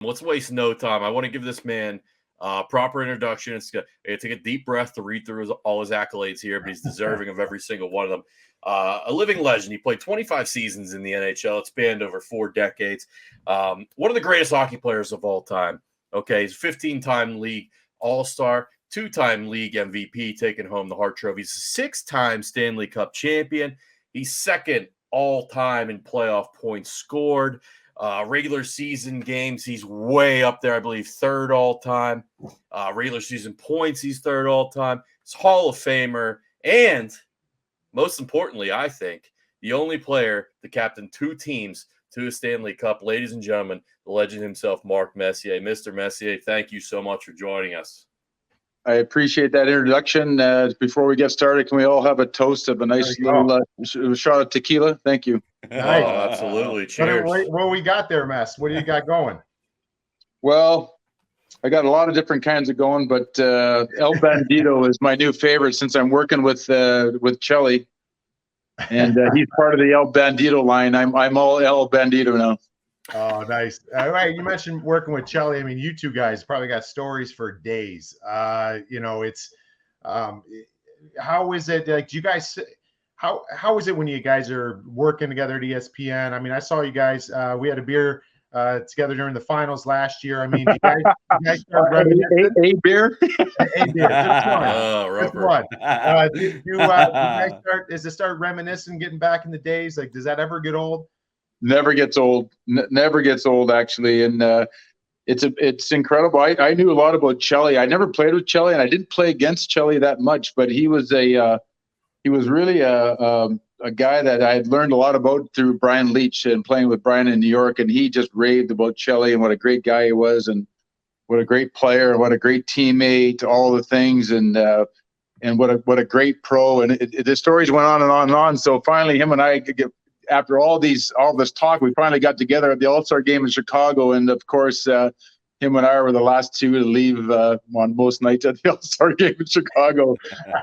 Let's waste no time. I want to give this man proper introduction. It's going to take a deep breath to read through all his accolades here, but he's deserving of every single one of them. A living legend. He played 25 seasons in the NHL. It spanned over 4 decades. One of the greatest hockey players of all time. Okay, he's a 15-time league All-Star, 2-time league MVP, taking home the Hart Trophy. He's a 6-time Stanley Cup champion. He's second all-time in playoff points scored. Regular season games, he's way up there, I believe, third all-time. Regular season points, he's third all-time. He's Hall of Famer. And most importantly, I think, the only player to captain 2 teams to a Stanley Cup. Ladies and gentlemen, the legend himself, Mark Messier. Mr. Messier, thank you so much for joining us. I appreciate that introduction. Before we get started, can we all have a toast of a nice little shot of tequila? Thank you. Nice. Oh, absolutely. Cheers. What we got there, Mess? What do you got going? Well, I got a lot of different kinds of going, but El Bandito is my new favorite since I'm working with Chelly, and he's part of the El Bandito line. I'm all El Bandito now. Oh, nice. All right, you mentioned working with Chelly. I mean, you two guys probably got stories for days. It's how is it? Like, do you guys? How is it when you guys are working together at ESPN? I mean, I saw you guys. We had a beer together during the finals last year. I mean, you guys start reminiscing? A beer? A beer. Just one. Just one. Do you guys start reminiscing, getting back in the days? Like, does that ever get old? Never gets old. Never gets old, actually. And it's incredible. I knew a lot about Chelly. I never played with Chelly, and I didn't play against Chelly that much. But he was really a guy that I had learned a lot about through Brian Leach and playing with Brian in New York. And he just raved about Chelly and what a great guy he was, and what a great player, what a great teammate, all the things, and what a great pro. And the stories went on and on and on. So finally, him and I after all this talk, we finally got together at the All-Star game in Chicago. And of course, him and I were the last two to leave on most nights at the All-Star game in Chicago.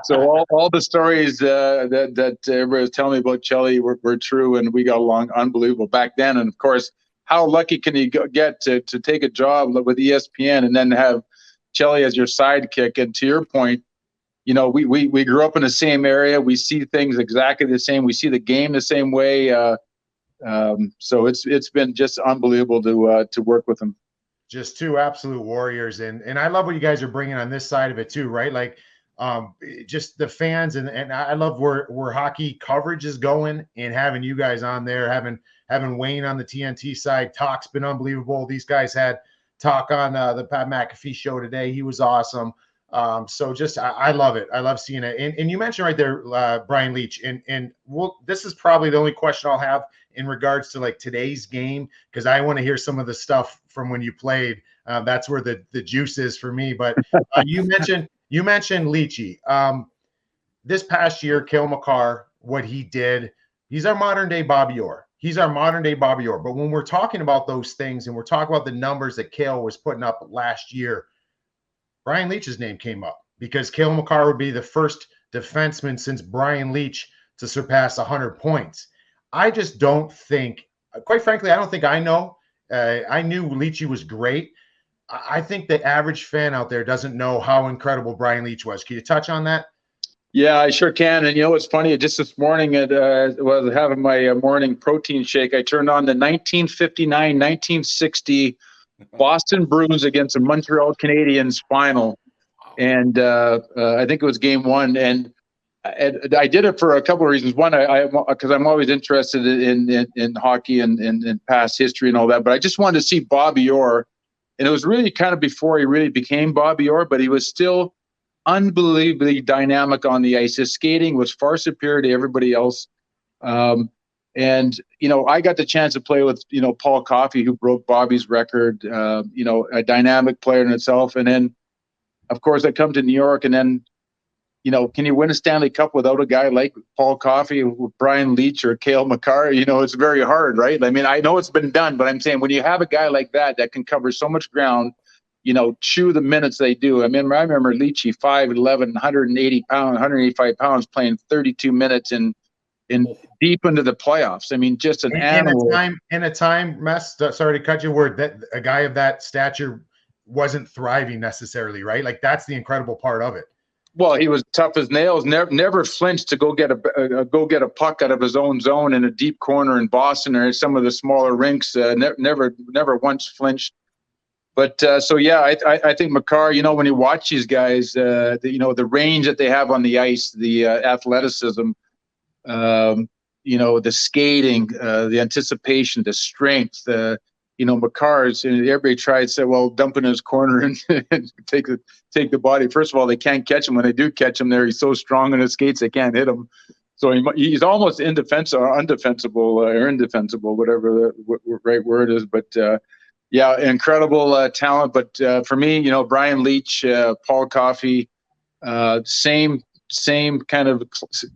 So all the stories that everybody was telling me about Chelly were true, and we got along unbelievable back then. And of course, how lucky can you get to take a job with ESPN and then have Chelly as your sidekick? And to your point, we grew up in the same area. We see things exactly the same. We see the game the same way. So it's been just unbelievable to work with him. Just 2 absolute warriors, and I love what you guys are bringing on this side of it too, right? Like, just the fans, and I love where hockey coverage is going, and having you guys on there, having Wayne on the TNT side. Talk's been unbelievable. These guys had Talk on the Pat McAfee show today. He was awesome. So just I love it. I love seeing it. And you mentioned right there, Brian Leach, and this is probably the only question I'll have in regards to like today's game, because I want to hear some of the stuff from when you played. That's where the juice is for me. But you mentioned Leachy. This past year, Cale Makar, what he did, he's our modern day Bobby Orr. But when we're talking about those things, and we're talking about the numbers that Cale was putting up last year, Brian Leach's name came up, because Cale Makar would be the first defenseman since Brian Leach to surpass 100 points. I just don't think, quite frankly, I don't think I know. I knew Leachy was great. I think the average fan out there doesn't know how incredible Brian Leach was. Can you touch on that? Yeah, I sure can. And what's funny, just this morning, was having my morning protein shake. I turned on the 1959-1960 Boston Bruins against the Montreal Canadiens final, and I think it was game 1. And I did it for a couple of reasons. One, because I'm always interested in hockey and past history and all that. But I just wanted to see Bobby Orr, and it was really kind of before he really became Bobby Orr, but he was still unbelievably dynamic on the ice. His skating was far superior to everybody else. And, I got the chance to play with, Paul Coffey, who broke Bobby's record, a dynamic player in itself. And then, of course, I come to New York, and then, can you win a Stanley Cup without a guy like Paul Coffey, Brian Leach, or Cale Makar? It's very hard, right? I mean, I know it's been done, but I'm saying when you have a guy like that can cover so much ground, chew the minutes they do. I remember Leachy, 5'11", 180 pounds, 185 pounds, playing 32 minutes in deep into the playoffs. I mean, just an animal. In a time, Mess, sorry to cut you, word that a guy of that stature wasn't thriving necessarily, right? Like, that's the incredible part of it. Well, he was tough as nails. Never flinched to go get a puck out of his own zone in a deep corner in Boston or some of the smaller rinks. Never once flinched. But so yeah, I think Makar. You know, when you watch these guys, the range that they have on the ice, the athleticism, you know, the skating, the anticipation, the strength. You know, Makar's, and everybody tried to say, well, dump in his corner and, and take the body. First of all, they can't catch him. When they do catch him there, he's so strong in his skates, they can't hit him. So he's almost indefensible, or indefensible, whatever the right word is. But yeah, incredible talent. But for me, you know, Brian Leach, Paul Coffey, same kind of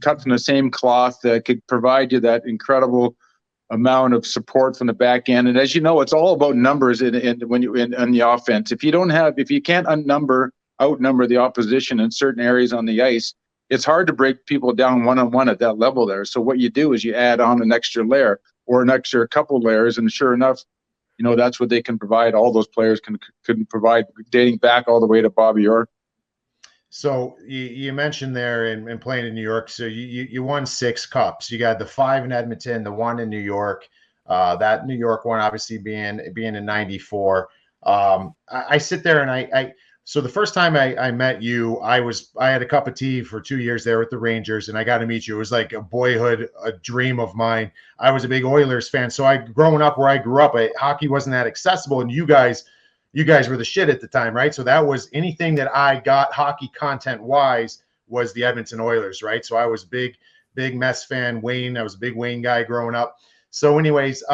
cut from the same cloth, could provide you that incredible amount of support from the back end. And as you know, it's all about numbers in the offense. If you can't outnumber the opposition in certain areas on the ice, it's hard to break people down one-on-one at that level there. So what you do is you add on an extra layer or an extra couple layers, and sure enough, you know, that's what they can provide. All those players can provide, dating back all the way to Bobby Orr. So you mentioned there in playing in New York. So you won 6 cups. You got the 5 in Edmonton, the 1 in New York. That New York one obviously being in '94. I sit there and so the first time I met you, I had a cup of tea for 2 years there with the Rangers, and I got to meet you. It was like a dream of mine. I was a big Oilers fan, so growing up where I grew up, hockey wasn't that accessible, and you guys were the shit at the time, right? So that was anything that I got hockey content wise was the Edmonton Oilers, right? So I was big Mess fan. Wayne, I was a big Wayne guy growing up. So anyways,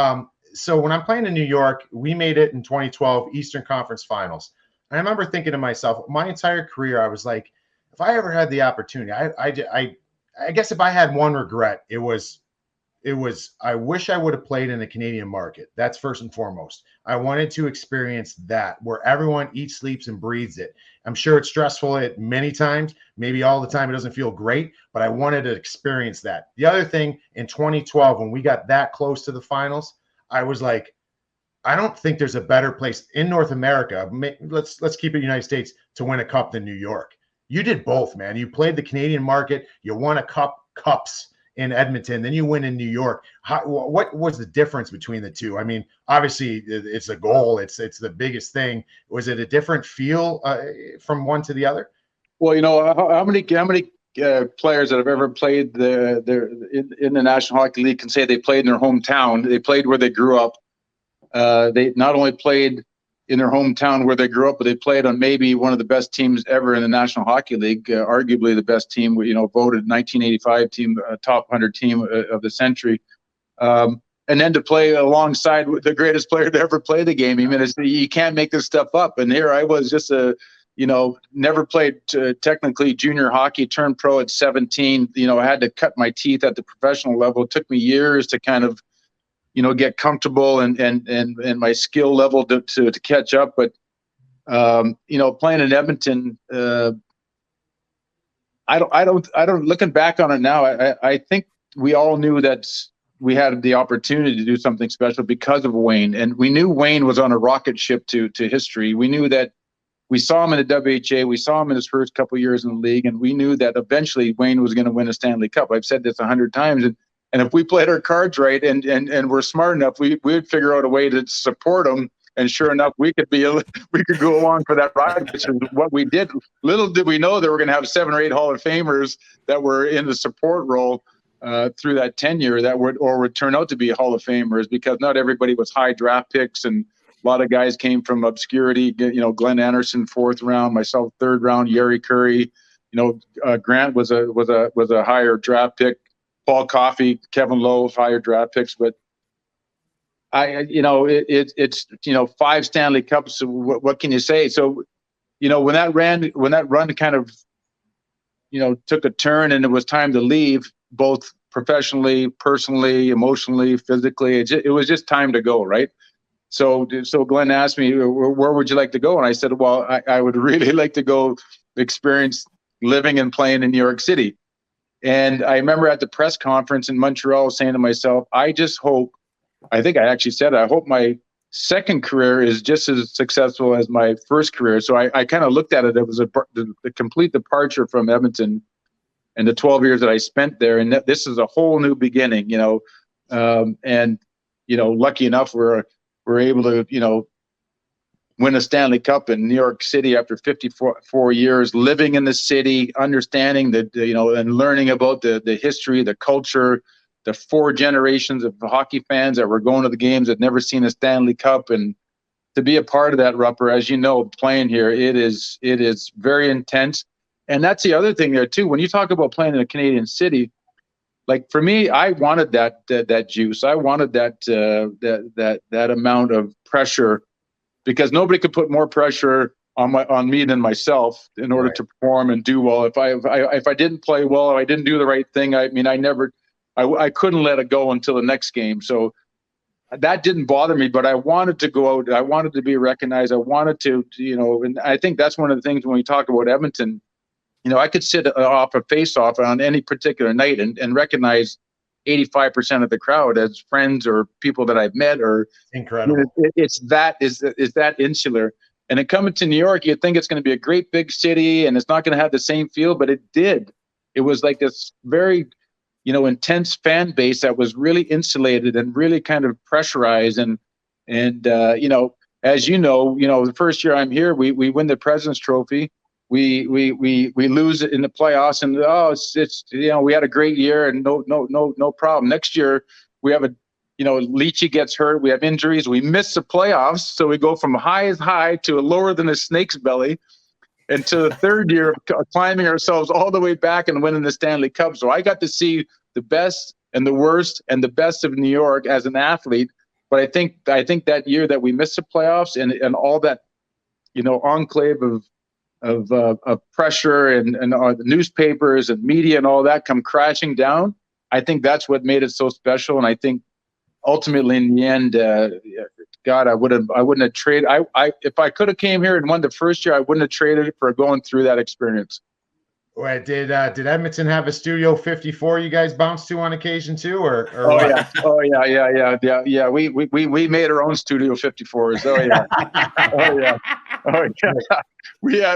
so when I'm playing in New York, we made it in 2012 Eastern Conference Finals. And I remember thinking to myself, my entire career, I was like, if I ever had the opportunity, I guess if I had one regret, it was I wish I would have played in the Canadian market. That's first and foremost. I wanted to experience that where everyone eats, sleeps, and breathes it. I'm sure it's stressful at many times. Maybe all the time it doesn't feel great, but I wanted to experience that. The other thing, in 2012, when we got that close to the finals, I was like, I don't think there's a better place in North America. Let's keep it United States to win a cup than New York. You did both, man. You played the Canadian market. You won cups in Edmonton, then you win in New York. What was the difference between the two? I mean, obviously it's a goal. It's the biggest thing. Was it a different feel from one to the other? Well, you know, how many players that have ever played in the National Hockey League can say they played in their hometown. They played where they grew up. They not only played in their hometown where they grew up, but they played on maybe one of the best teams ever in the National Hockey League, arguably the best team, you know, voted 1985 team, top 100 team of the century. And then to play alongside the greatest player to ever play the game. I mean, you can't make this stuff up. And here I was just never played technically junior hockey, turned pro at 17. You know, I had to cut my teeth at the professional level. It took me years to kind of, you know, get comfortable and my skill level to catch up. But, you know, playing in Edmonton, I don't, looking back on it now, I think we all knew that we had the opportunity to do something special because of Wayne. And we knew Wayne was on a rocket ship to history. We knew that we saw him in the WHA. We saw him in his first couple of years in the league. And we knew that eventually Wayne was going to win a Stanley Cup. I've said this 100 times. And if we played our cards right and we're smart enough, we would figure out a way to support them. And sure enough, we could go along for that ride, which is what we did. Little did we know that we're going to have 7 or 8 Hall of Famers that were in the support role through that tenure that would turn out to be Hall of Famers, because not everybody was high draft picks, and a lot of guys came from obscurity. You know, Glenn Anderson 4th round, myself 3rd round, Yeri Curry. You know, Grant was a higher draft pick. Paul Coffey, Kevin Lowe, higher draft picks, but it's 5 Stanley Cups. So what can you say? So, you know, when that run kind of, you know, took a turn and it was time to leave, both professionally, personally, emotionally, physically, it was just time to go, right? So Glenn asked me, where would you like to go? And I said, well, I would really like to go experience living and playing in New York City. And I remember at the press conference in Montreal saying to myself, I just hope, I think I actually said it, I hope my second career is just as successful as my first career. So I kind of looked at it. It was the complete departure from Edmonton and the 12 years that I spent there. And this is a whole new beginning, and, lucky enough, we're able to, win a Stanley Cup in New York City after 54 years, living in the city, understanding and learning about the history, the culture, the 4 generations of hockey fans that were going to the games that never seen a Stanley Cup. And to be a part of that, Rupper, as you know, playing here, it is very intense. And that's the other thing there too. When you talk about playing in a Canadian city, like for me, I wanted that juice. I wanted that amount of pressure, because nobody could put more pressure on me than myself in order to perform and do well. If I didn't play well, if I didn't do the right thing, I couldn't let it go until the next game. So that didn't bother me, but I wanted to go out. I wanted to be recognized. I wanted to, and I think that's one of the things when we talk about Edmonton, I could sit off a face-off on any particular night and recognize 85% of the crowd as friends or people that I've met. Or incredible. It's that insular. And then coming to New York, you'd think it's going to be a great big city and it's not going to have the same feel, but it did. It was like this very, intense fan base that was really insulated and really kind of pressurized. And as the first year I'm here, we win the President's Trophy. We lose it in the playoffs, and it's we had a great year and no problem. Next year we have Leachy gets hurt, we have injuries, we miss the playoffs, so we go from high as high to lower than a snake's belly, and to the third year of climbing ourselves all the way back and winning the Stanley Cup. So I got to see the best and the worst and the best of New York as an athlete. But I think that year that we missed the playoffs and all that enclave of pressure and the newspapers and media and all that come crashing down, I think that's what made it so special. And I think ultimately in the end, God, I wouldn't have traded. If I could have came here and won the first year, I wouldn't have traded it for going through that experience. Wait, did Edmonton have a Studio 54 you guys bounced to on occasion too, or oh what? yeah, oh yeah. We made our own Studio 54s. Oh yeah, oh yeah.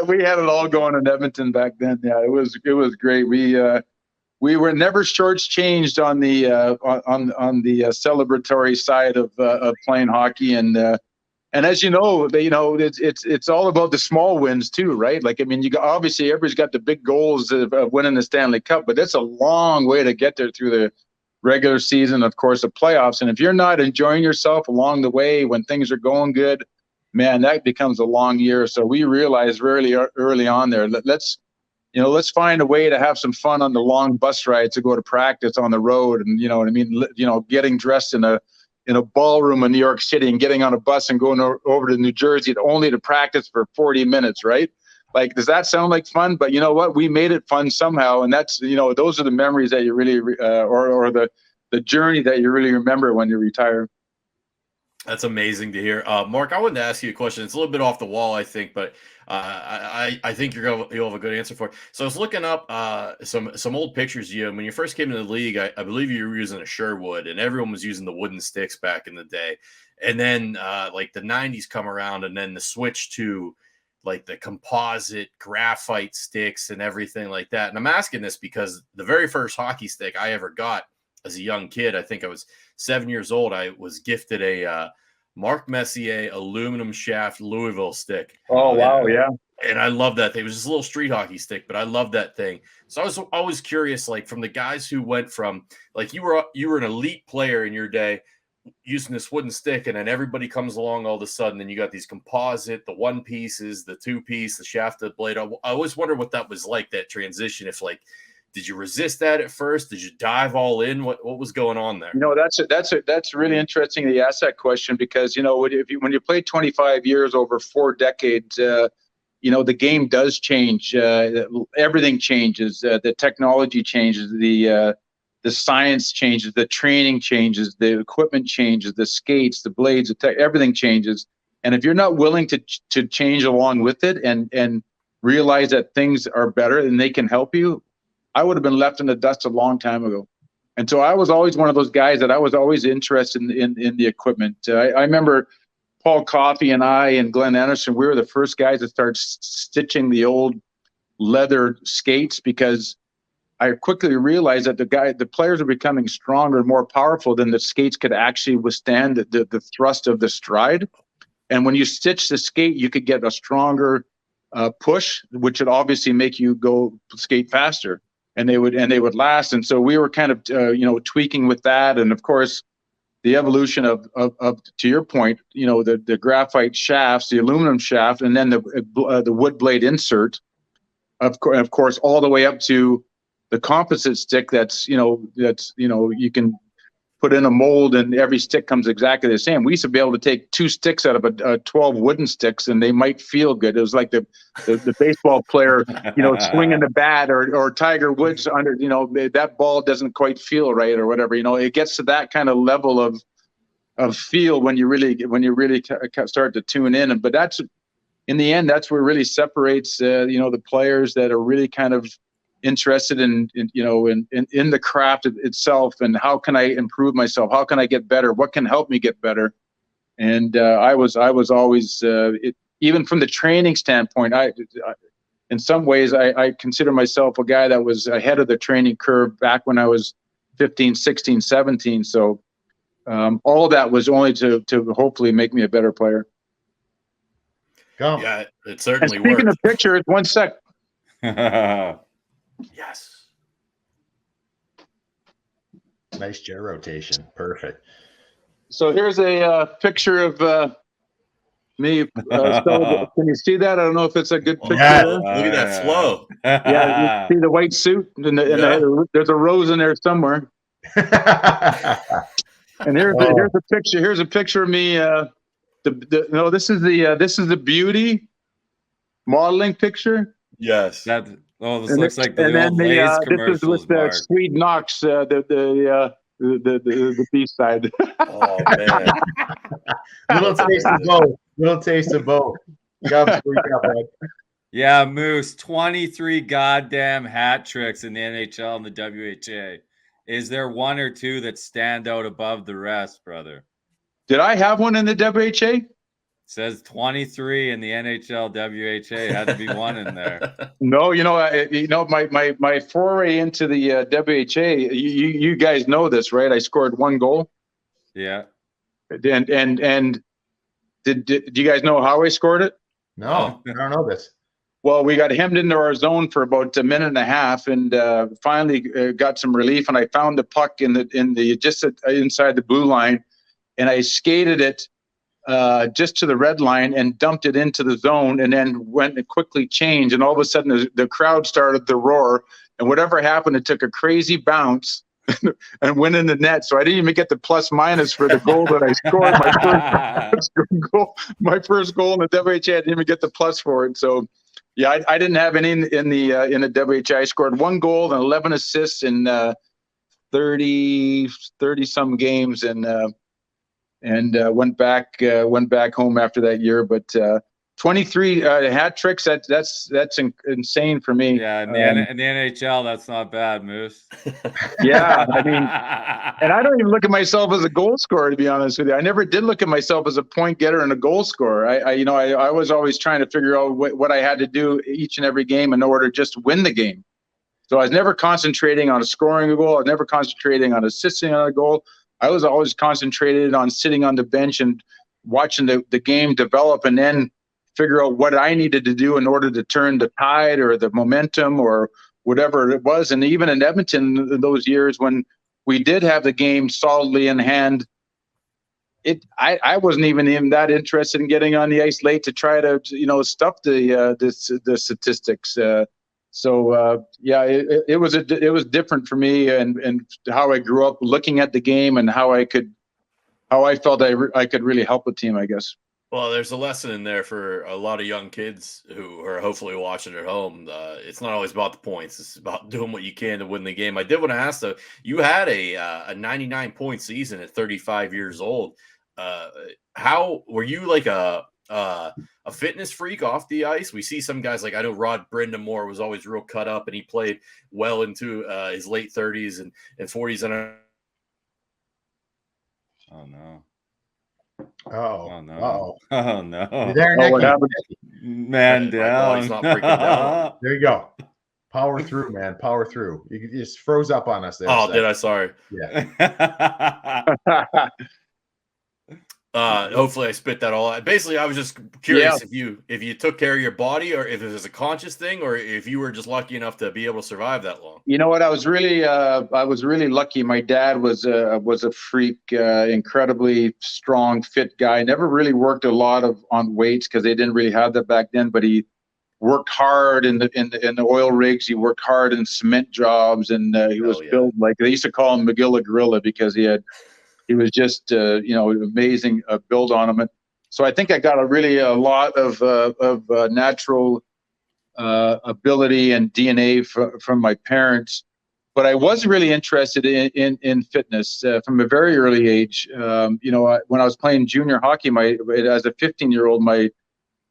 We had it all going in Edmonton back then. Yeah, it was great. We were never shortchanged on the celebratory side of playing hockey. And as you know, it's all about the small wins too, right? Like, I mean, obviously everybody's got the big goals of winning the Stanley Cup, but it's a long way to get there through the regular season, of course, the playoffs. And if you're not enjoying yourself along the way when things are going good, man, that becomes a long year. So we realized really early on there, let's find a way to have some fun on the long bus ride to go to practice on the road, and getting dressed in a ballroom in New York City and getting on a bus and going over to New Jersey only to practice for 40 minutes, right? Like, does that sound like fun? But you know what? We made it fun somehow, and that's those are the memories that you really or the journey that you really remember when you retire. That's amazing to hear. Mark, I wanted to ask you a question. It's a little bit off the wall, I think, but I think you'll have a good answer for it. So I was looking up some old pictures of you. When you first came into the league, I believe you were using a Sherwood, and everyone was using the wooden sticks back in the day. And then like the 90s come around, and then the switch to like the composite graphite sticks and everything like that. And I'm asking this because the very first hockey stick I ever got as a young kid, I think I was 7 years old, I was gifted a Mark Messier aluminum shaft Louisville stick. Oh, wow. Yeah. And I love that thing. It was just a little street hockey stick, but I love that thing. So I was always curious, like, from the guys who went from, like, you were an elite player in your day using this wooden stick, and then everybody comes along all of a sudden, and you got these composite, the one pieces, the two piece, the shafted blade. I always wonder what that was like, that transition. If, like, did you resist that at first? Did you dive all in? What was going on there? That's really interesting that you asked that question, because when you play 25 years over 4 decades, the game does change. Everything changes. The technology changes. The science changes. The training changes. The equipment changes. The skates, the blades, everything changes. And if you're not willing to change along with it and realize that things are better and they can help you, I would have been left in the dust a long time ago. And so I was always one of those guys that I was always interested in the equipment. I remember Paul Coffey and I and Glenn Anderson, we were the first guys to start stitching the old leather skates, because I quickly realized that the players are becoming stronger and more powerful than the skates could actually withstand the thrust of the stride. And when you stitch the skate, you could get a stronger push, which would obviously make you go skate faster, and they would last. And so we were kind of tweaking with that, and of course the evolution of to your point, the graphite shafts, the aluminum shaft, and then the wood blade insert, of course, all the way up to the composite stick that's you can put in a mold and every stick comes exactly the same. We used to be able to take 2 sticks out of a 12 wooden sticks and they might feel good. It was like the baseball player, swinging the bat, or Tiger Woods under, that ball doesn't quite feel right or whatever. It gets to that kind of level of feel when you really start to tune in. But that's, in the end, that's what really separates the players that are really kind of interested in the craft itself, and how can I improve myself, how can I get better, what can help me get better. And I was always, even from the training standpoint, in some ways I consider myself a guy that was ahead of the training curve back when I was 15, 16, 17. So all of that was only to hopefully make me a better player. Yeah, it certainly and speaking worked. of pictures, one sec. Yes. Nice chair rotation. Perfect. So here's a picture of me. Can you see that? I don't know if it's a good picture. Yeah. Look at that flow. Yeah, you see the white suit, and there's a rose in there somewhere. And here's a picture. Here's a picture of me. This is the beauty modeling picture. Yes. This looks like the old Lay's commercials. This is with Mark. Swede Knox, the B side. Oh man. Little taste of both. Little taste of both. Yeah, Moose, 23 goddamn hat tricks in the NHL and the WHA. Is there one or two that stand out above the rest, brother? Did I have one in the WHA? Says 23 in the NHL WHA. Had to be one in there. No, my foray into the WHA. You guys know this, right? I scored 1 goal. Yeah. And did you guys know how I scored it? No, I don't know this. Well, we got hemmed into our zone for about a minute and a half, and finally got some relief. And I found the puck in the just inside the blue line, and I skated it just to the red line and dumped it into the zone, and then went and quickly changed. And all of a sudden, the crowd started to roar. And whatever happened, it took a crazy bounce and went in the net. So I didn't even get the plus minus for the goal that I scored. My first goal in the WHA, I didn't even get the plus for it. So. Yeah, I didn't have any in the WHA. I scored 1 goal and 11 assists in 30 some games, and went back home after that year. But 23 hat tricks, that's insane for me. Yeah, in the NHL, that's not bad, Moose. Yeah, I mean, and I don't even look at myself as a goal scorer, to be honest with you. I never did look at myself as a point getter and a goal scorer. I was always trying to figure out what I had to do each and every game in order just to win the game. So I was never concentrating on scoring a goal. I was never concentrating on assisting on a goal. I was always concentrated on sitting on the bench and watching the game develop, and then figure out what I needed to do in order to turn the tide or the momentum or whatever it was. And even in Edmonton, those years when we did have the game solidly in hand, I wasn't even that interested in getting on the ice late to try to stuff the statistics. It was different for me, and how I grew up looking at the game and how I felt I could really help a team, I guess. Well, there's a lesson in there for a lot of young kids who are hopefully watching at home. It's not always about the points. It's about doing what you can to win the game. I did want to ask, though, you had a 99-point season at 35 years old. How were you like a a fitness freak off the ice. We see some guys like, I know Rod Brindamore was always real cut up, and he played well into his late 30s and 40s. And Oh no. Oh, Oh no. uh-oh. Oh You no. there, Oh, what Nicky? happened? Man my down. body's not breaking down. There you go. Power through, man. Power through. You just froze up on us there. Oh, a did second. I? Sorry. Yeah. Hopefully I spit that all out. Basically, I was just curious if you took care of your body, or if it was a conscious thing, or if you were just lucky enough to be able to survive that long. You know what? I was really lucky. My dad was a freak, incredibly strong, fit guy. Never really worked a lot on weights because they didn't really have that back then. But he worked hard in the oil rigs. He worked hard in cement jobs, and he was built like they used to call him McGilla Gorilla because he was just amazing build on him. And so I think I got a lot of natural ability and DNA from my parents. But I was really interested in fitness from a very early age. When I was playing junior hockey, as a 15-year-old,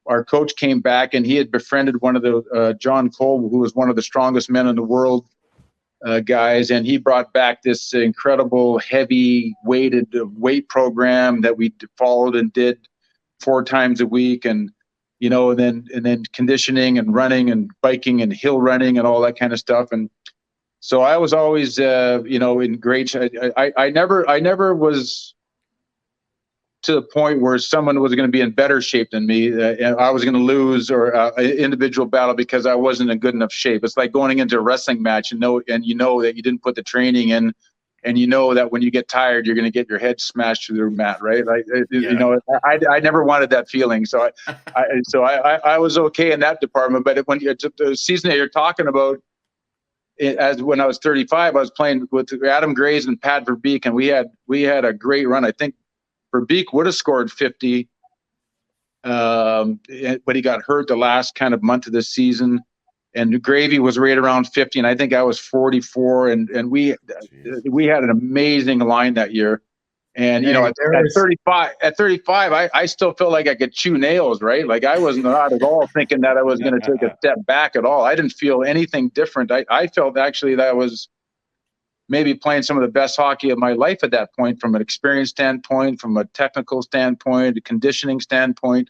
our coach came back and he had befriended one of the John Cole, who was one of the strongest men in the world, guys, and he brought back this incredible heavy weight program that we followed and did 4 times a week, and then conditioning and running and biking and hill running and all that kind of stuff. And so I was always in great shape. I never was to the point where someone was going to be in better shape than me, and I was going to lose or an individual battle because I wasn't in good enough shape. It's like going into a wrestling match and you know that you didn't put the training in, and you know that when you get tired, you're going to get your head smashed through the mat, right? I never wanted that feeling, so I was okay in that department. But when the season that you're talking about, when I was 35, I was playing with Adam Grays and Pat Verbeek, and we had a great run. I think Verbeek would have scored 50, but he got hurt the last kind of month of the season. And Gravy was right around 50, and I think I was 44. And we had an amazing line that year. And at 35, I still felt like I could chew nails, right? Like I was not at all thinking that I was going to take a step back at all. I didn't feel anything different. I felt actually that I was maybe playing some of the best hockey of my life at that point, from an experience standpoint, from a technical standpoint, a conditioning standpoint,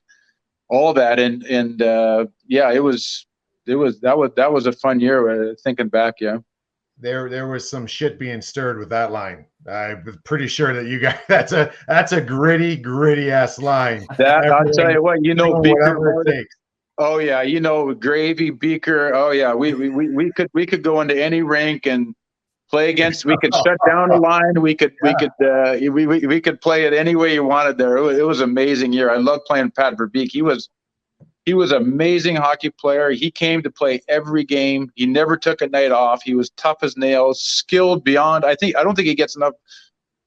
all that. And it was a fun year thinking back. Yeah. There was some shit being stirred with that line. I'm pretty sure that you guys, that's a gritty ass line. I'll tell you what, whatever it takes. Oh yeah. Gravy, Beaker. Oh yeah. We could go into any rink and play against. We could shut down a line. We could play it any way you wanted there. It was an amazing year. I loved playing Pat Verbeek. He was an amazing hockey player. He came to play every game. He never took a night off. He was tough as nails, skilled beyond. I don't think he gets enough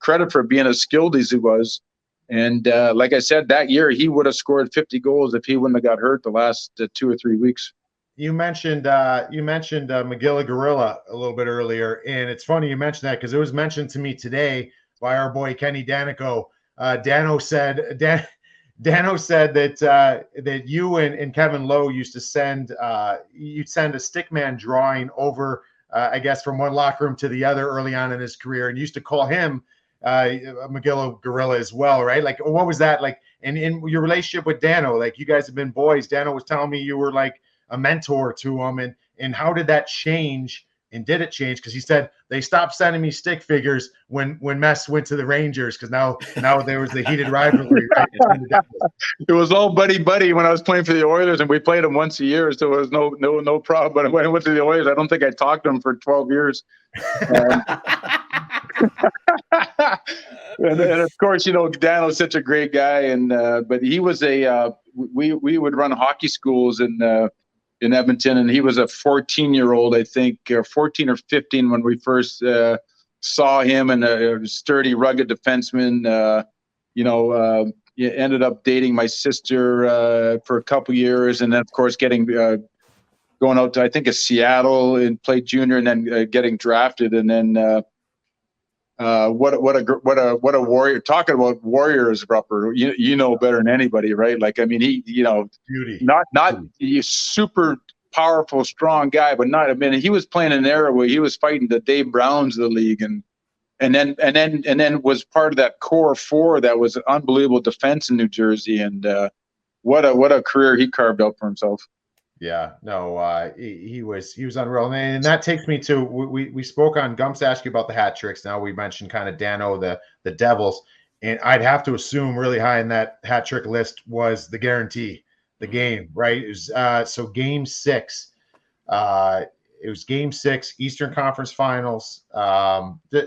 credit for being as skilled as he was. And like I said, that year he would have scored 50 goals if he wouldn't have got hurt the last 2 or 3 weeks. You mentioned McGilla Gorilla a little bit earlier, and it's funny you mentioned that because it was mentioned to me today by our boy Kenny Danico. Dano said that you and Kevin Lowe used to send you'd send a stickman drawing over, I guess, from one locker room to the other early on in his career, and used to call him McGilla Gorilla as well, right? Like, what was that like? And in your relationship with Dano, like you guys have been boys. Dano was telling me you were like a mentor to him, and how did that change? And did it change? Because he said they stopped sending me stick figures when Mess went to the Rangers, because now there was the heated rivalry. Right? It was all buddy when I was playing for the Oilers, and we played them once a year, so it was no problem. But when I went to the Oilers, I don't think I talked to him for 12 years. And of course, Dan was such a great guy, and but he was we would run hockey schools in Edmonton, and he was a 14-year-old, I think, 14 or 15 when we first saw him, and a sturdy, rugged defenseman. He ended up dating my sister for a couple years, and then of course going out to, I think, Seattle and played junior, and then getting drafted, and then what a warrior. Talking about warriors, Rupper, you know better than anybody, right? Like, I mean, he, Beauty. not he's super powerful, strong guy, but not. I mean, he was playing an era where he was fighting the Dave Browns of the league, and then was part of that core four that was an unbelievable defense in New Jersey, and what a career he carved out for himself. Yeah, no, he was unreal, and that takes me to we spoke on Gumps asked you about the hat tricks. Now we mentioned kind of Dano, the Devils, and I'd have to assume really high in that hat trick list was the guarantee, the game, right? It was so Game 6, it was Game 6, Eastern Conference Finals.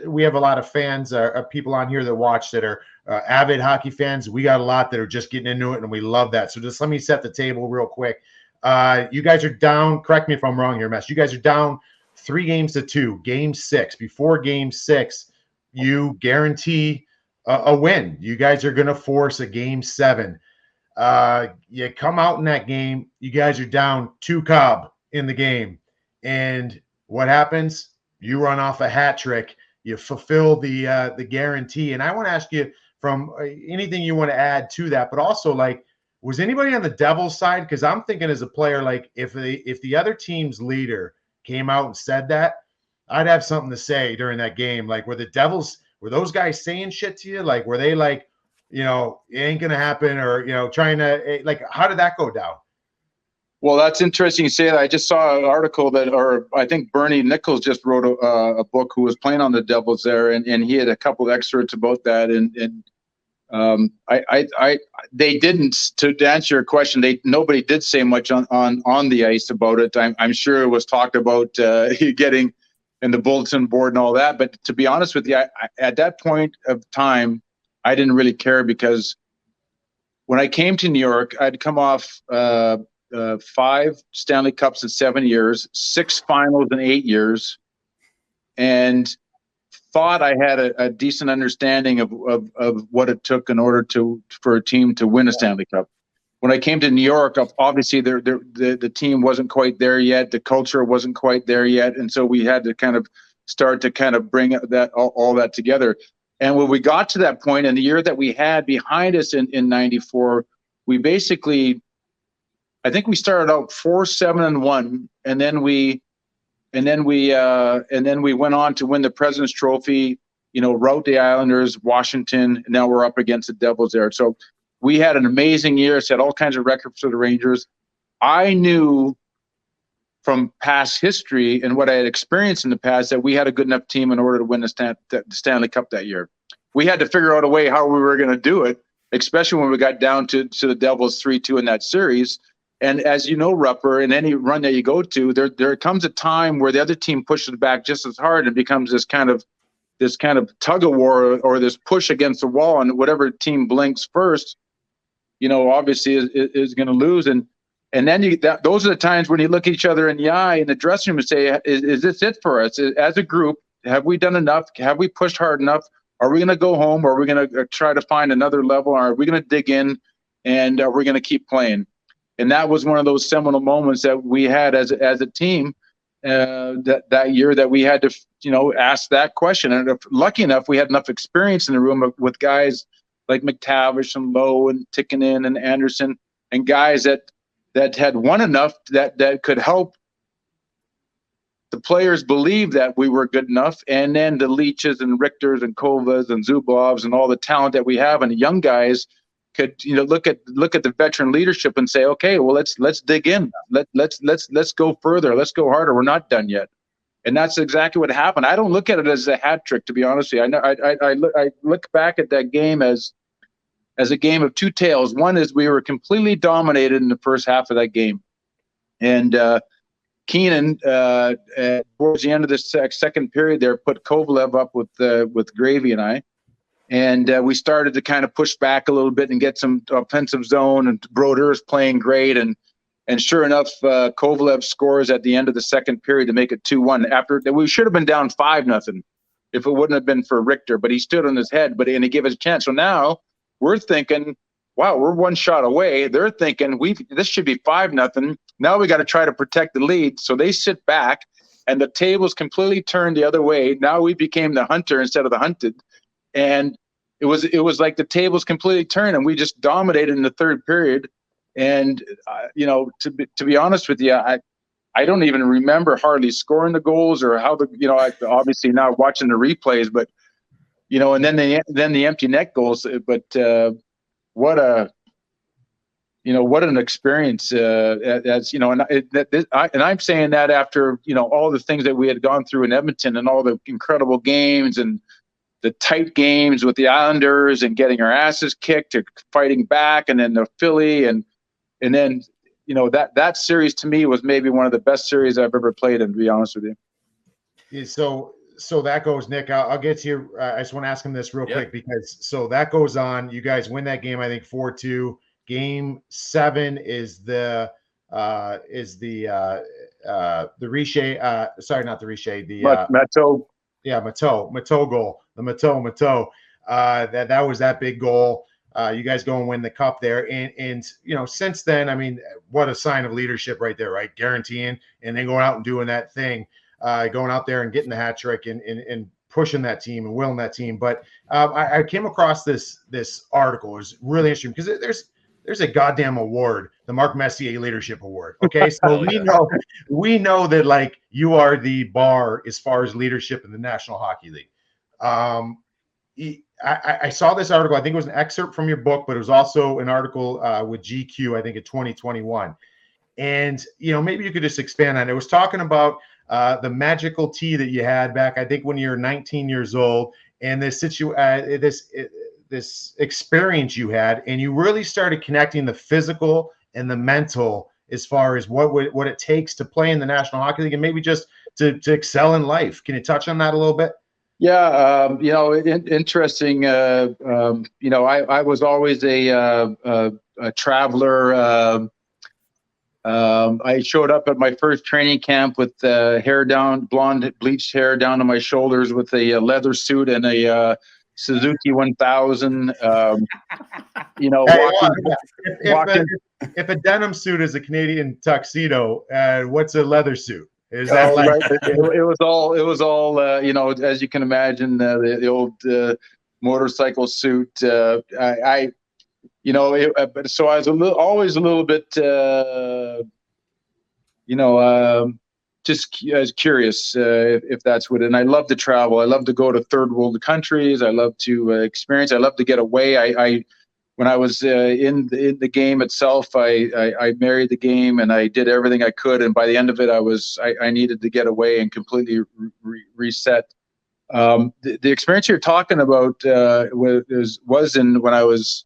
We have a lot of fans, people on here that watch that are avid hockey fans. We got a lot that are just getting into it, and we love that. So just let me set the table real quick. You guys are down. Correct me if I'm wrong here, Mess. You guys are down 3-2. Game 6. Before Game 6, you guarantee a win. You guys are going to force a Game 7. You come out in that game. You guys are down 2 Cobb in the game, and what happens? You run off a hat trick. You fulfill the guarantee. And I want to ask you from anything you want to add to that, but also like, was anybody on the Devils side? Because I'm thinking as a player, like if the other team's leader came out and said that, I'd have something to say during that game. Like, were those guys saying shit to you? Like, were they like, it ain't gonna happen, or trying to like, how did that go down? Well, that's interesting you say that. I just saw an article or I think Bernie Nichols just wrote a book, who was playing on the Devils there, and he had a couple of excerpts about that, and they didn't, to answer your question, nobody did say much on the ice about it. I'm sure it was talked about getting in the bulletin board and all that, but to be honest with you, at that point of time, I didn't really care, because when I came to New York, I'd come off 5 Stanley Cups in 7 years, 6 finals in 8 years, and thought I had a decent understanding of what it took in order for a team to win a Stanley Cup. When I came to New York, obviously the team wasn't quite there yet. The culture wasn't quite there yet. And so we had to kind of start to kind of bring that all that together. And when we got to that point, in the year that we had behind us in 94, we basically, I think we started out 4-7-1, and then we went on to win the President's Trophy, rout the Islanders, Washington, and now we're up against the Devils there. So we had an amazing year, set all kinds of records for the Rangers. I knew from past history and what I had experienced in the past that we had a good enough team in order to win the Stanley Cup that year. We had to figure out a way how we were going to do it, especially when we got down to the Devils 3-2 in that series. And as you know, Rupper, in any run that you go to, there comes a time where the other team pushes back just as hard and becomes this kind of tug of war, or this push against the wall, and whatever team blinks first, obviously is going to lose. And then those are the times when you look at each other in the eye in the dressing room and say, is this it for us as a group? Have we done enough? Have we pushed hard enough? Are we going to go home, or are we going to try to find another level? Or are we going to dig in, and are we going to keep playing? And that was one of those seminal moments that we had as a team that year, that we had to, ask that question. And lucky enough, we had enough experience in the room with guys like McTavish and Lowe and Tikkanen and Anderson, and guys that had won enough that could help the players believe that we were good enough. And then the Leaches and Richters and Kovas and Zubovs and all the talent that we have, and the young guys could look at the veteran leadership and say, okay, well, let's dig in, let's go further, let's go harder. We're not done yet. And that's exactly what happened. I don't look at it as a hat trick, to be honest with you. I look back at that game as a game of two tales. One is we were completely dominated in the first half of that game, and Keenan towards the end of the second period there put Kovalev up with Gravy and I. And we started to kind of push back a little bit and get some offensive zone, and Brodeur is playing great. And sure enough, Kovalev scores at the end of the second period to make it 2-1. After that, we should have been down 5-0 if it wouldn't have been for Richter, but he stood on his head, and he gave us a chance. So now we're thinking, wow, we're one shot away. They're thinking this should be 5-0. Now we got to try to protect the lead. So they sit back, and the tables completely turned the other way. Now we became the hunter instead of the hunted, and it was like the tables completely turned, and we just dominated in the third period. And to be honest with you, I don't even remember hardly scoring the goals or how I obviously now watching the replays, but and then the empty net goals. But what an experience, and I'm saying that after all the things that we had gone through in Edmonton and all the incredible games and the tight games with the Islanders and getting our asses kicked to fighting back, and then the Philly and then that series to me was maybe one of the best series I've ever played in, to be honest with you. Yeah, so that goes, Nick. I'll get to you. I just want to ask him this real quick, because so that goes on. You guys win that game, I think 4-2. Game 7 is the Richer. Sorry, not the Richer. The Matteau. Yeah, Matteau goal. The Matteau. That was that big goal. You guys go and win the cup there, and since then, I mean, what a sign of leadership right there, right? Guaranteeing, and then going out and doing that thing, going out there and getting the hat trick and pushing that team and willing that team. But I came across this article. It was really interesting because there's a goddamn award, the Mark Messier Leadership Award. Okay, so we know that like you are the bar as far as leadership in the National Hockey League. I saw this article. I think it was an excerpt from your book, but it was also an article with GQ, I think in 2021. And, maybe you could just expand on it. It was talking about the magical tea that you had back, I think, when you were 19 years old, and this experience you had, and you really started connecting the physical and the mental as far as what it takes to play in the National Hockey League and maybe just to excel in life. Can you touch on that a little bit? Yeah, interesting. I was always a traveler. I showed up at my first training camp with hair down, blonde bleached hair down to my shoulders, with a leather suit and a Suzuki 1000. If a denim suit is a Canadian tuxedo, what's a leather suit? Is that right? It was all as you can imagine, the old motorcycle suit. So I was always a little bit just as curious if that's what. And I love to travel. I love to go to third world countries. I love to experience. I love to get away. When I was in the game itself, I married the game, and I did everything I could. And by the end of it, I needed to get away and completely reset. The experience you're talking about was when I was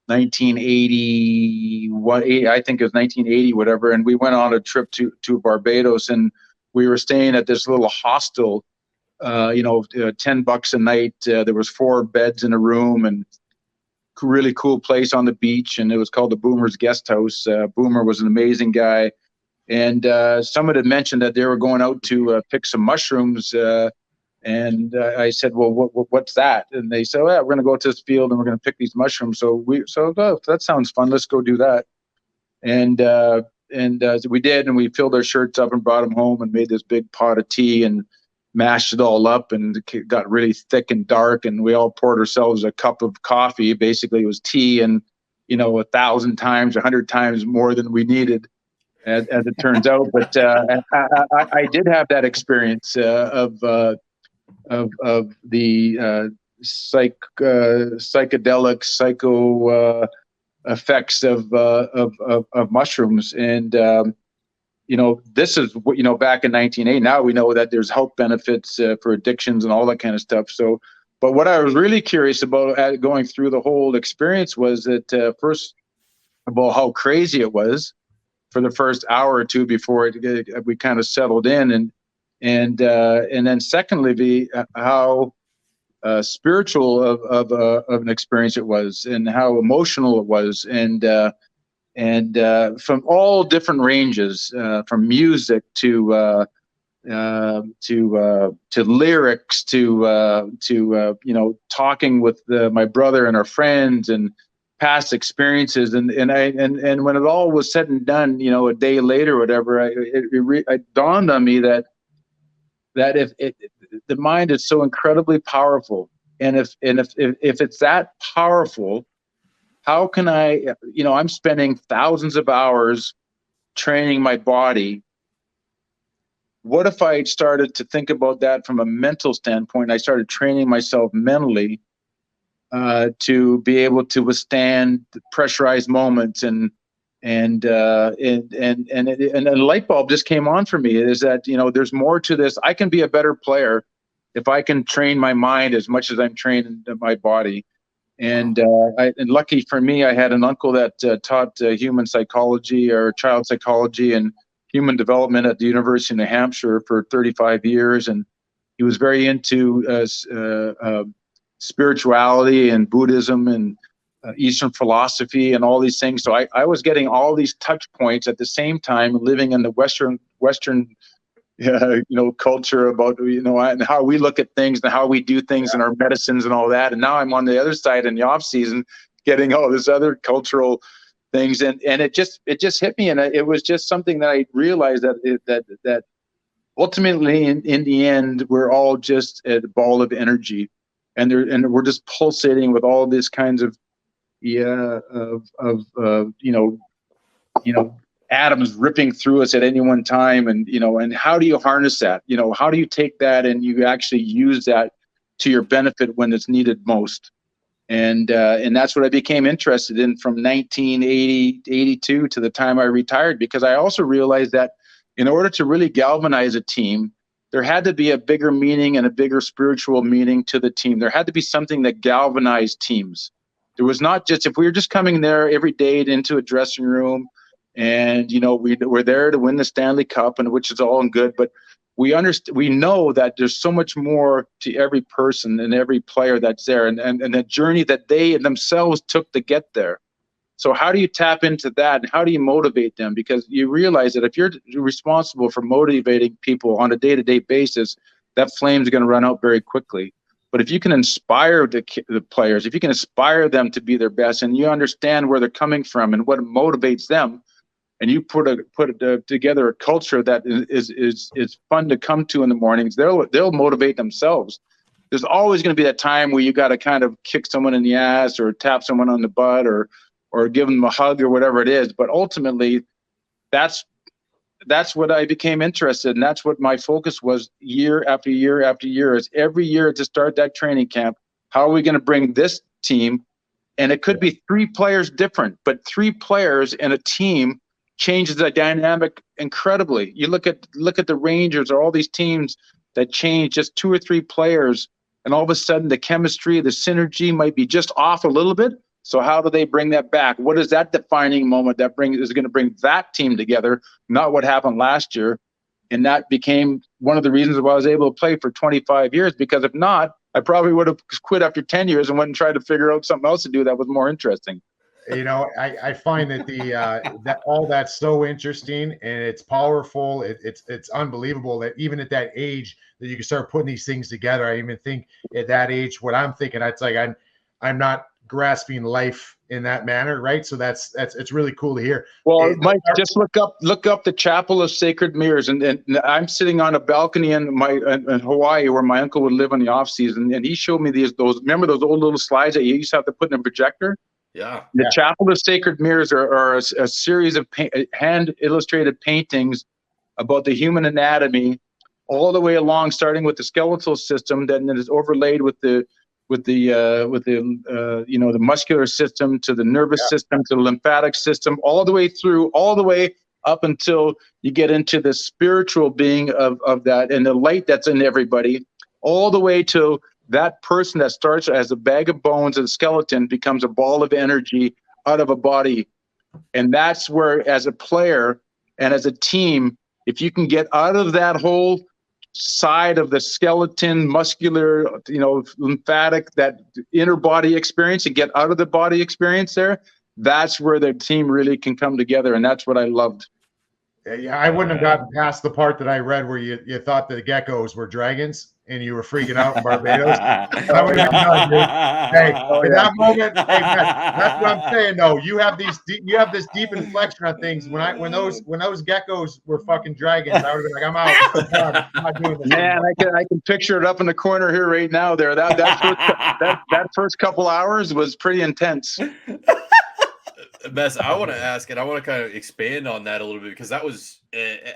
1980. I think it was 1980, whatever. And we went on a trip to Barbados, and we were staying at this little hostel. $10 a night. There was 4 beds in a room, and really cool place on the beach, and it was called the Boomer's Guest House. Boomer was an amazing guy, and someone had mentioned that they were going out to pick some mushrooms, and I said, "Well, what's that?" And they said, "Well, we're going to go to this field and we're going to pick these mushrooms." So that sounds fun. Let's go do that. And we did, and we filled our shirts up and brought them home and made this big pot of tea and mashed it all up, and it got really thick and dark, and we all poured ourselves a cup of coffee. Basically it was tea, and 1,000 times, 100 times more than we needed, as it turns out. But I did have that experience of the psychedelic effects of mushrooms. And this is what, back in 1980. Now we know that there's health benefits for addictions and all that kind of stuff. So, but what I was really curious about going through the whole experience was that first of all, how crazy it was for the first hour or two before we kind of settled in, and then secondly, how spiritual of an experience it was, and how emotional it was, and from all different ranges, from music to lyrics to talking with my brother and our friends and past experiences, and when it all was said and done, a day later or whatever, it dawned on me that that if the mind is so incredibly powerful, and if it's that powerful, how can I, I'm spending thousands of hours training my body. What if I started to think about that from a mental standpoint? I started training myself mentally to be able to withstand pressurized moments, and a light bulb just came on for me. Is that there's more to this. I can be a better player if I can train my mind as much as I'm training my body. And and lucky for me, I had an uncle that taught human psychology or child psychology and human development at the University of New Hampshire for 35 years, and he was very into spirituality and Buddhism and Eastern philosophy and all these things. So I was getting all these touch points at the same time, living in the Western culture about and how we look at things and how we do things and our medicines and all that. And now I'm on the other side in the off season, getting all this other cultural things, and it just hit me, and it was just something that I realized that ultimately in the end we're all just a ball of energy, and we're just pulsating with all this kinds of atoms ripping through us at any one time, and how do you harness that? How do you take that and you actually use that to your benefit when it's needed most? And that's what I became interested in from 1982 to the time I retired, because I also realized that in order to really galvanize a team, there had to be a bigger meaning and a bigger spiritual meaning to the team. There had to be something that galvanized teams. There was not just, if we were just coming there every day into a dressing room and, we're there to win the Stanley Cup, and which is all good, but we know that there's so much more to every person and every player that's there, and the journey that they themselves took to get there. So how do you tap into that, and how do you motivate them? Because you realize that if you're responsible for motivating people on a day-to-day basis, that flame's going to run out very quickly. But if you can inspire the players, if you can inspire them to be their best, and you understand where they're coming from and what motivates them, and you put together a culture that is fun to come to in the mornings, they'll motivate themselves. There's always going to be that time where you got to kind of kick someone in the ass or tap someone on the butt or give them a hug or whatever it is. But ultimately, that's what I became interested in. That's what my focus was year after year after year, is every year to start that training camp. How are we going to bring this team? And it could be 3 players different, but 3 players in a team changes the dynamic incredibly. You look at the Rangers or all these teams that change just 2 or 3 players, and all of a sudden the chemistry, the synergy might be just off a little bit. So how do they bring that back? What is that defining moment that is going to bring that team together? Not what happened last year. And that became one of the reasons why I was able to play for 25 years, because if not, I probably would have quit after 10 years and went and tried to figure out something else to do that was more interesting. I find that that all that's so interesting, and it's powerful. It's unbelievable that even at that age that you can start putting these things together. I even think at that age, what I'm thinking, it's like I'm not grasping life in that manner, right? So it's really cool to hear. Well, Mike, just look up the Chapel of Sacred Mirrors, and I'm sitting on a balcony in Hawaii where my uncle would live in the off season, and he showed me remember those old little slides that you used to have to put in a projector? Yeah. The Chapel of Sacred Mirrors are a series of hand illustrated paintings about the human anatomy, all the way along, starting with the skeletal system, then it is overlaid with the muscular system, to the nervous system, to the lymphatic system, all the way up until you get into the spiritual being of that, and the light that's in everybody, all the way to that person that starts as a bag of bones and skeleton becomes a ball of energy out of a body. And that's where, as a player and as a team, if you can get out of that whole side of the skeleton, muscular, lymphatic, that inner body experience, and get out of the body experience there, that's where the team really can come together. And that's what I loved. Yeah, I wouldn't have gotten past the part that I read where you thought the geckos were dragons and you were freaking out in Barbados. I would have been done, dude. Hey, Oh, in yeah. that moment, hey man, that's what I'm saying. Though you have you have this deep inflection on things. When those geckos were fucking dragons, I would have been like, I'm out. I'm done. I'm not doing this Man, anymore. I can picture it up in the corner here right now. There, that first couple hours was pretty intense. Mess, I want to ask, and I want to kind of expand on that a little bit because that was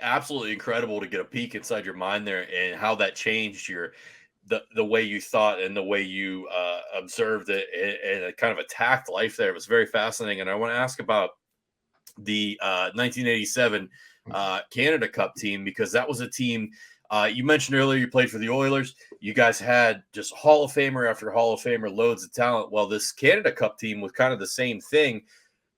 absolutely incredible to get a peek inside your mind there and how that changed the way you thought and the way you observed it and kind of attacked life there. It was very fascinating, and I want to ask about the 1987 Canada Cup team because that was a team. You mentioned earlier you played for the Oilers. You guys had just Hall of Famer after Hall of Famer, loads of talent. Well, this Canada Cup team was kind of the same thing,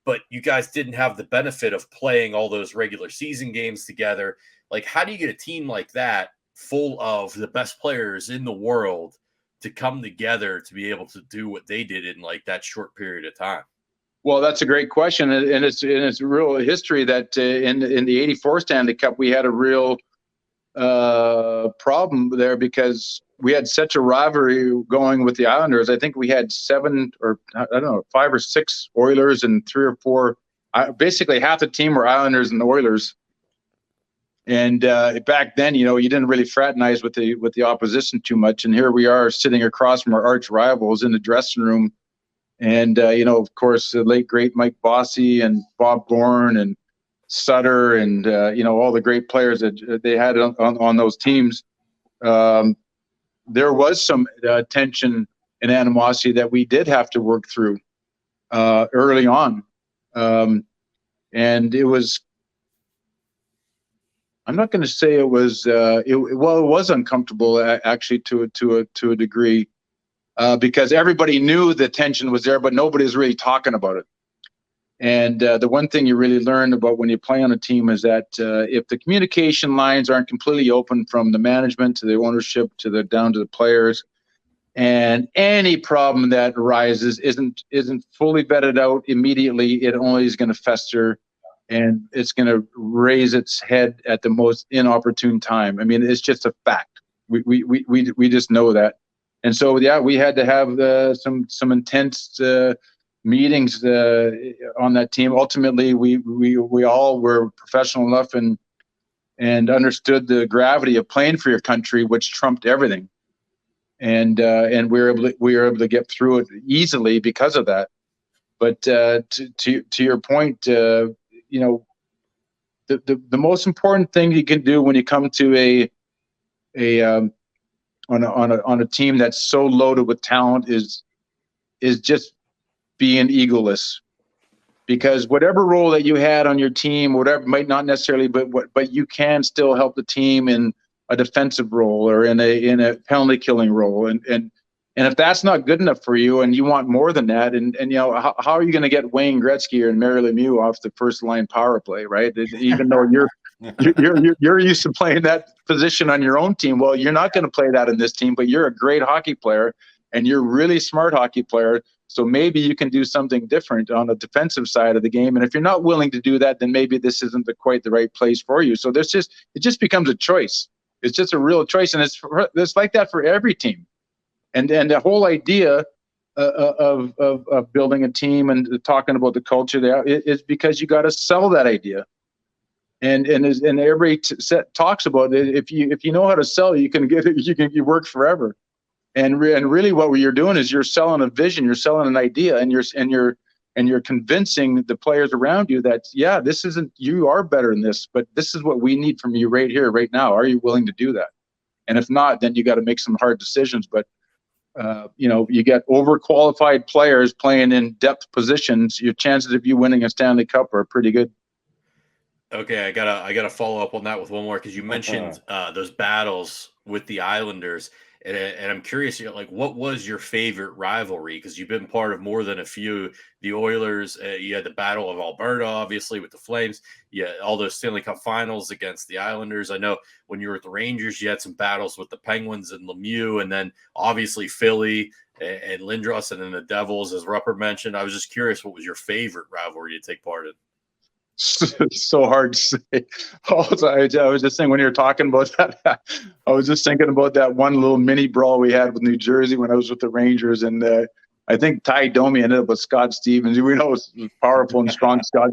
but you guys didn't have the benefit of playing all those regular season games together. Like, how do you get a team like that full of the best players in the world to come together to be able to do what they did in like that short period of time? Well, that's a great question, and it's real history that in the '84 Stanley Cup we had a real problem there because we had such a rivalry going with the Islanders. I think we had 7 or I don't know 5 or 6 Oilers and 3 or 4. Basically, half the team were Islanders and the Oilers. And back then, you didn't really fraternize with the opposition too much. And here we are sitting across from our arch rivals in the dressing room. And of course, the late great Mike Bossy and Bob Bourne and Sutter and all the great players that they had on those teams. There was some tension and animosity that we did have to work through early on, and it was. I'm not going to say it was. It was uncomfortable actually to a degree because everybody knew the tension was there, but nobody was really talking about it. And the one thing you really learn about when you play on a team is that if the communication lines aren't completely open from the management to the ownership to down to the players, and any problem that arises isn't fully vetted out immediately, it only is going to fester, and it's going to raise its head at the most inopportune time. I mean, it's just a fact. We just know that, and so yeah, we had to have some intense meetings on that team. Ultimately, we all were professional enough and understood the gravity of playing for your country, which trumped everything. And we were able to get through it easily because of that. But to your point, the most important thing you can do when you come to on a team that's so loaded with talent is just being egoless, because whatever role that you had on your team, whatever might not necessarily, but you can still help the team in a defensive role or in a penalty killing role, and if that's not good enough for you, and you want more than that, and how are you going to get Wayne Gretzky and Mary Lemieux off the first line power play, right? Even though you're used to playing that position on your own team, well, you're not going to play that in this team, but you're a great hockey player and you're a really smart hockey player. So maybe you can do something different on the defensive side of the game. And if you're not willing to do that, then maybe this isn't quite the right place for you. So it just becomes a choice. It's just a real choice. And it's like that for every team. And the whole idea of building a team and talking about the culture there is because you got to sell that idea. And everybody talks about it. If you know how to sell, you can you work forever. And really, what you're doing is you're selling a vision, you're selling an idea, and you're convincing the players around you that you are better than this, but this is what we need from you right here, right now. Are you willing to do that? And if not, then you got to make some hard decisions. But you get overqualified players playing in depth positions. Your chances of you winning a Stanley Cup are pretty good. Okay, I gotta follow up on that with one more because you mentioned those battles with the Islanders. And I'm curious, what was your favorite rivalry? Because you've been part of more than a few. The Oilers, you had the Battle of Alberta, obviously, with the Flames. Yeah, all those Stanley Cup finals against the Islanders. I know when you were at the Rangers, you had some battles with the Penguins and Lemieux, and then obviously Philly and Lindros, and then the Devils, as Rupert mentioned. I was just curious, what was your favorite rivalry to take part in? so hard to say. Also, I was just saying when you were talking about that, I was just thinking about that one little mini brawl we had with New Jersey when I was with the Rangers, and I think Ty Domi ended up with Scott Stevens. We know it's powerful and strong Scott.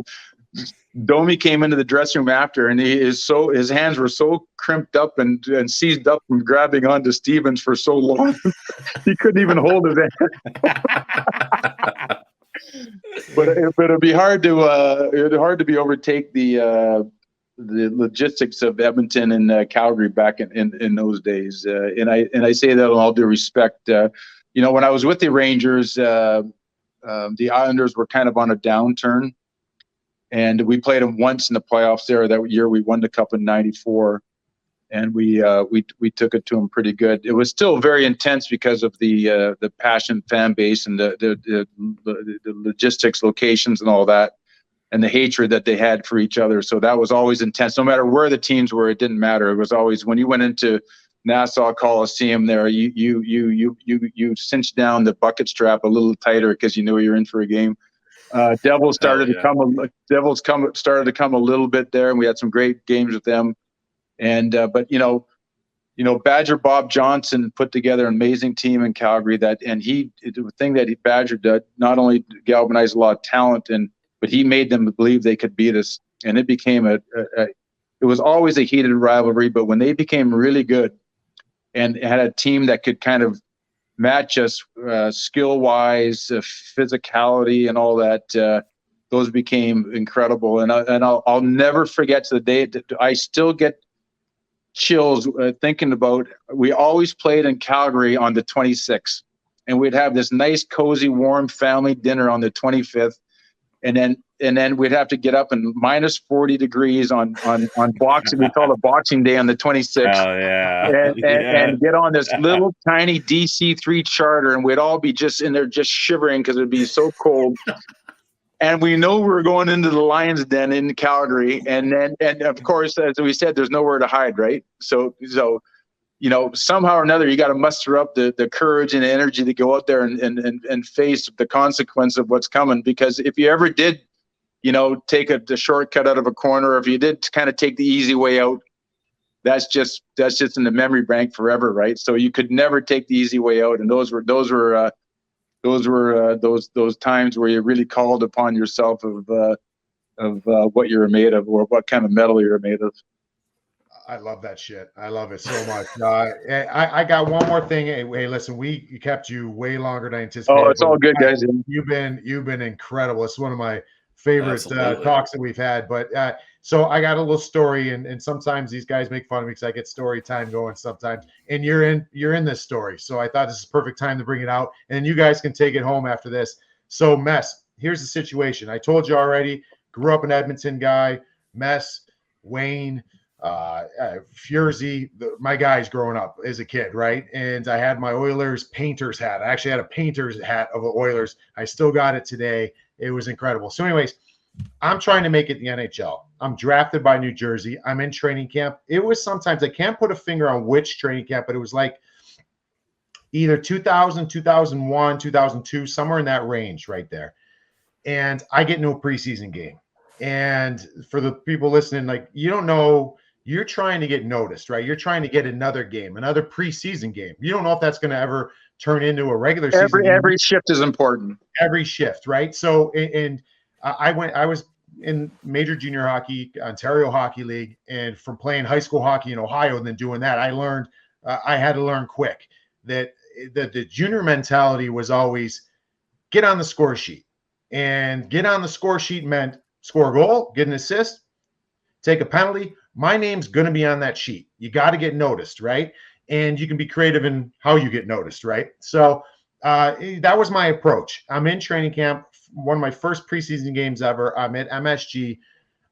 Domi came into the dressing room after, and his hands were so crimped up and seized up from grabbing onto Stevens for so long, he couldn't even hold his hand. But it'd be hard to overtake the logistics of Edmonton and Calgary back in those days. And I say that in all due respect. When I was with the Rangers, the Islanders were kind of on a downturn, and we played them once in the playoffs there. That year we won the Cup in '94. And we took it to them pretty good. It was still very intense because of the passion fan base and the logistics, locations, and all that, and the hatred that they had for each other. So that was always intense. No matter where the teams were, it didn't matter. It was always when you went into Nassau Coliseum there, you cinched down the bucket strap a little tighter because you knew you were in for a game. Devils started to come a little bit there, and we had some great games with them. And but Badger Bob Johnson put together an amazing team in Calgary. The thing that Badger did, not only galvanized a lot of talent, but he made them believe they could beat us. And it became it was always a heated rivalry. But when they became really good and had a team that could kind of match us skill wise, physicality, and all that. Those became incredible. And I'll never forget to the day. I still get chills thinking about, we always played in Calgary on the 26th, and we'd have this nice cozy warm family dinner on the 25th, and then we'd have to get up in minus 40 degrees on boxing. We call it Boxing Day on the 26th. Oh yeah. And get on this little tiny DC-3 charter, and we'd all be just in there just shivering because it'd be so cold. And we know we're going into the Lions Den in Calgary, and of course, as we said, there's nowhere to hide, right? So somehow or another, you got to muster up the courage and energy to go out there and face the consequence of what's coming. Because if you ever did, take the shortcut out of a corner, or if you did kind of take the easy way out, that's just in the memory bank forever, right? So you could never take the easy way out, and those were those times where you really called upon yourself of what you're made of, or what kind of metal you're made of. I love that shit. I love it so much. I got one more thing. Hey, listen, we kept you way longer than I anticipated. Oh, it's all good, guys. You've been incredible. It's one of my favorite talks that we've had. But so I got a little story, and sometimes these guys make fun of me because I get story time going sometimes. And you're in this story, so I thought this is the perfect time to bring it out, and you guys can take it home after this. So Mess, here's the situation. I told you already. Grew up an Edmonton guy. Mess, Wayne, Furzy, my guys growing up as a kid, right? And I had my Oilers painter's hat. I actually had a painter's hat of the Oilers. I still got it today. It was incredible. So anyways, I'm trying to make it the NHL. I'm drafted by New Jersey. I'm in training camp. It was sometimes, I can't put a finger on which training camp, but it was like either 2000, 2001, 2002, somewhere in that range right there. And I get into a preseason game. And for the people listening, like, you don't know, you're trying to get noticed, right? You're trying to get another game, another preseason game. You don't know if that's going to ever turn into a regular season game. Every shift is important. Every shift, right? So, and I was in major junior hockey, Ontario Hockey League, and from playing high school hockey in Ohio and then doing that, I learned, I had to learn quick that the junior mentality was always get on the score sheet. And get on the score sheet meant score a goal, get an assist, take a penalty. My name's going to be on that sheet. You got to get noticed, right? And you can be creative in how you get noticed, right? So that was my approach. I'm in training camp, one of my first preseason games ever. I'm at MSG.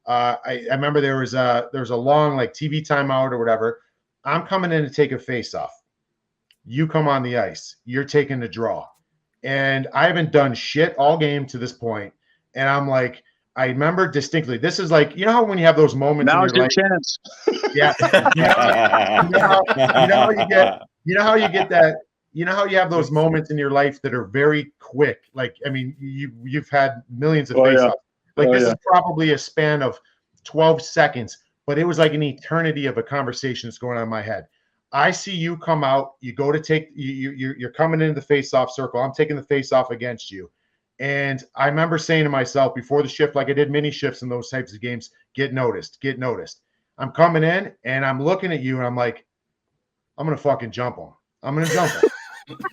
I remember there was a long like TV timeout or whatever. I'm coming in to take a face-off. You come on the ice. You're taking the draw. And I haven't done shit all game to this point. And I'm like, I remember distinctly. This is like, you know how when you have those moments now in your life, chance. Yeah. You know how you get that, you know how you have those moments in your life that are very quick. Like, I mean, you've had millions of face-offs. Like, Oh, this yeah. is probably a span of 12 seconds, but it was like an eternity of a conversation that's going on in my head. I see you come out, you go to take, you're coming into the face-off circle. I'm taking the face-off against you. And I remember saying to myself before the shift, like I did mini shifts in those types of games, get noticed, get noticed. I'm coming in and I'm looking at you and I'm like, I'm going to fucking jump him. I'm going to jump him.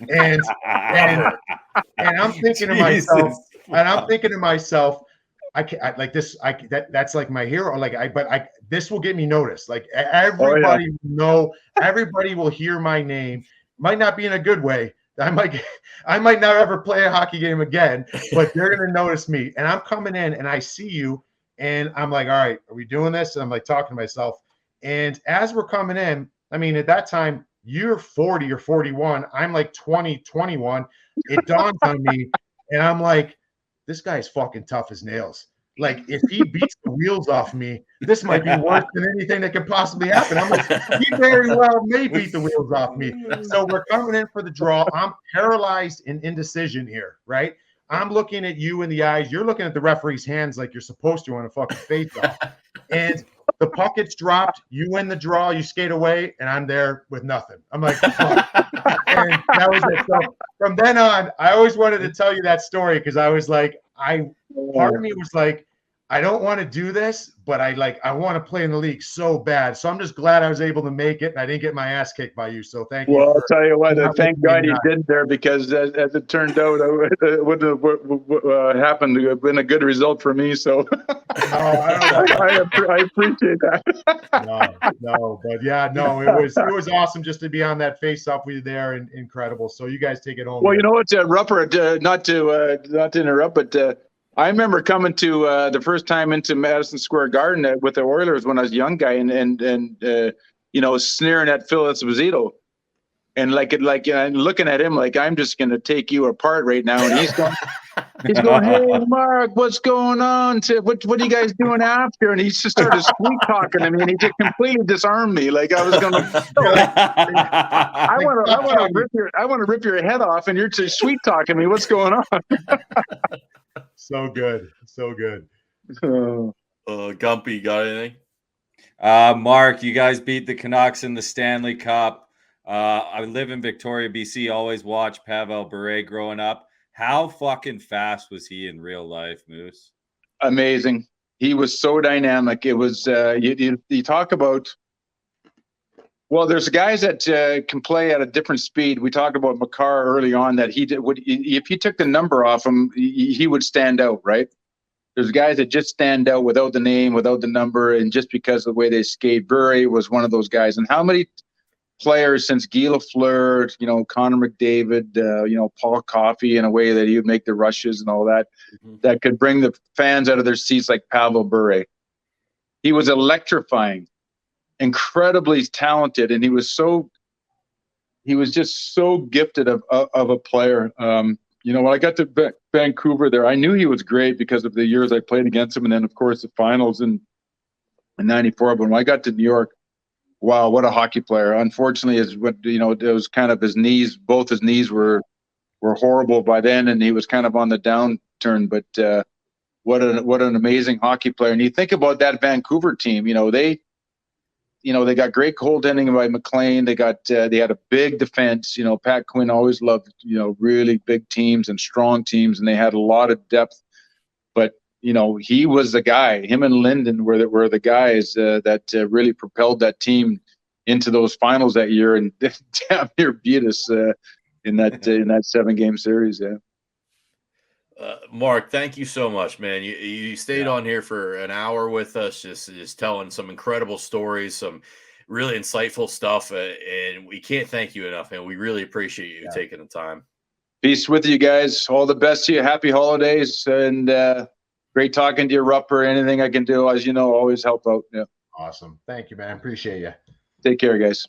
And I'm thinking to myself, I can't like this. That's like my hero. Like this will get me noticed. Like everybody will know. Everybody will hear my name. Might not be in a good way. I might not ever play a hockey game again, but they're gonna notice me. And I'm coming in and I see you, and I'm like, all right, are we doing this? And I'm like talking to myself. And as we're coming in, I mean, at that time, you're 40 or 41. I'm like 20, 21. It dawns on me, and I'm like, this guy's fucking tough as nails. Like, if he beats the wheels off me, this might be worse than anything that could possibly happen. I'm like, he very well may beat the wheels off me. So we're coming in for the draw. I'm paralyzed in indecision here, right? I'm looking at you in the eyes. You're looking at the referee's hands like you're supposed to on a fucking face-off. And the puck gets dropped. You win the draw. You skate away, and I'm there with nothing. I'm like, fuck. And that was it. So from then on, I always wanted to tell you that story because I was like, part of me was like, I don't want to do this, but I want to play in the league so bad. So I'm just glad I was able to make it and I didn't get my ass kicked by you. So thank you. Well, I'll tell you what, thank God you didn't there, because as it turned out, it wouldn't have happened. It would have been a good result for me. So I appreciate that. No, but yeah, no, it was awesome just to be on that face-off with you there, and incredible. So you guys take it home. Well, you know what, Rupert, not to interrupt, but I remember coming to the first time into Madison Square Garden with the Oilers when I was a young guy, and sneering at Phil Esposito, and looking at him like, I'm just going to take you apart right now, and he's going, hey Mark, what's going on? What are you guys doing after? And he just started sweet talking to me, and he just completely disarmed me. Like I was going to, I want to rip your head off, and you're just sweet talking me. What's going on? So good. Gumpy, got anything? Mark, you guys beat the Canucks in the Stanley Cup. I live in Victoria, BC. Always watched Pavel Bure growing up. How fucking fast was he in real life, Moose? Amazing. He was so dynamic. It was you talk about. Well, there's guys that can play at a different speed. We talked about Makar early on, that if you took the number off him, he would stand out, right? There's guys that just stand out without the name, without the number, and just because of the way they skate. Bure was one of those guys. And how many players since Guy Lafleur, Connor McDavid, Paul Coffey, in a way that he would make the rushes and all that, that could bring the fans out of their seats like Pavel Bure. He was electrifying. Incredibly talented, and he was just so gifted of a player. When I got to Vancouver there, I knew he was great because of the years I played against him, and then of course the finals in '94. But when I got to New York, wow, what a hockey player! Unfortunately, it was kind of his knees. Both his knees were horrible by then, and he was kind of on the downturn. But what an amazing hockey player! And you think about that Vancouver team. They got great goaltending by McLean. They had a big defense. Pat Quinn always loved, really big teams and strong teams, and they had a lot of depth. But, he was the guy. Him and Linden were the guys that really propelled that team into those finals that year, and damn near beat us in that 7-game series. Yeah. Mark, thank you so much, man. You stayed on here for an hour with us, just telling some incredible stories, some really insightful stuff, and we can't thank you enough, man. We really appreciate you taking the time. Peace with you guys. All the best to you. Happy holidays, and great talking to you, Rupper. Anything I can do, as you know, always help out. Yeah. Awesome. Thank you, man. Appreciate you. Take care, guys.